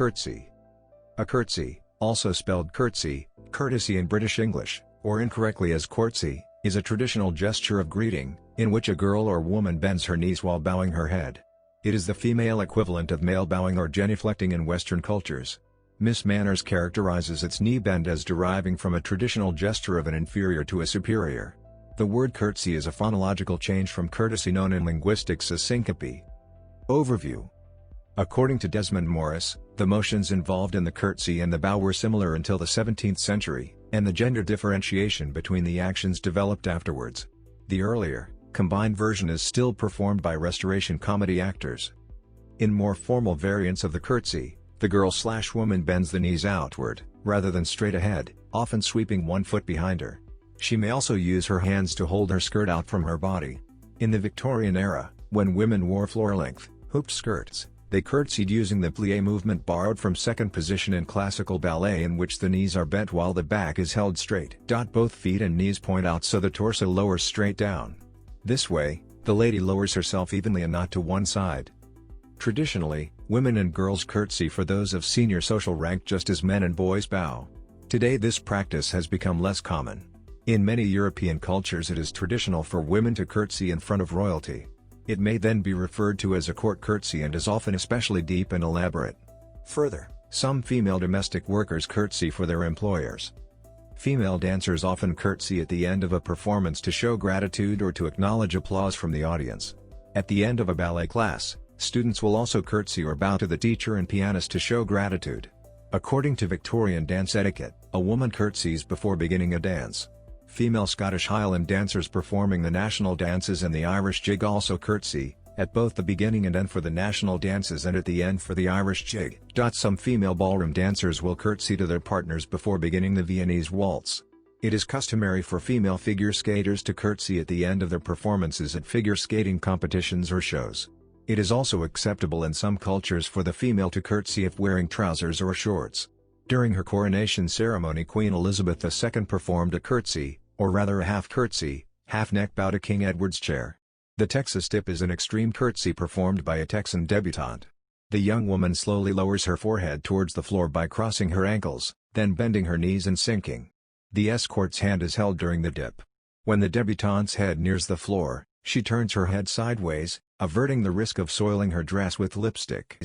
Curtsy. A curtsey, also spelled curtsey, courtesy in British English, or incorrectly as courtsey, is a traditional gesture of greeting, in which a girl or woman bends her knees while bowing her head. It is the female equivalent of male bowing or genuflecting in Western cultures. Miss Manners characterizes its knee bend as deriving from a traditional gesture of an inferior to a superior. The word curtsy is a phonological change from courtesy known in linguistics as syncope. Overview. According to Desmond Morris, the motions involved in the curtsy and the bow were similar until the 17th century, and the gender differentiation between the actions developed afterwards. The earlier, combined version is still performed by Restoration comedy actors. In more formal variants of the curtsy, the girl/woman bends the knees outward, rather than straight ahead, often sweeping one foot behind her. She may also use her hands to hold her skirt out from her body. In the Victorian era, when women wore floor-length, hooped skirts, they curtsied using the plie movement borrowed from second position in classical ballet, in which the knees are bent while the back is held straight. Both feet and knees point out so the torso lowers straight down. This way, the lady lowers herself evenly and not to one side. Traditionally, women and girls curtsy for those of senior social rank just as men and boys bow. Today this practice has become less common. In many European cultures it is traditional for women to curtsy in front of royalty. It may then be referred to as a court curtsy and is often especially deep and elaborate. Further, some female domestic workers curtsy for their employers. Female dancers often curtsy at the end of a performance to show gratitude or to acknowledge applause from the audience. At the end of a ballet class, students will also curtsy or bow to the teacher and pianist to show gratitude. According to Victorian dance etiquette, a woman curtsies before beginning a dance. Female Scottish Highland dancers performing the national dances and the Irish jig also curtsy, at both the beginning and end for the national dances and at the end for the Irish jig. Some female ballroom dancers will curtsy to their partners before beginning the Viennese waltz. It is customary for female figure skaters to curtsy at the end of their performances at figure skating competitions or shows. It is also acceptable in some cultures for the female to curtsy if wearing trousers or shorts. During her coronation ceremony, Queen Elizabeth II performed a curtsy, or rather a half curtsy, half-neck bow to King Edward's chair. The Texas dip is an extreme curtsy performed by a Texan debutante. The young woman slowly lowers her forehead towards the floor by crossing her ankles, then bending her knees and sinking. The escort's hand is held during the dip. When the debutante's head nears the floor, she turns her head sideways, averting the risk of soiling her dress with lipstick.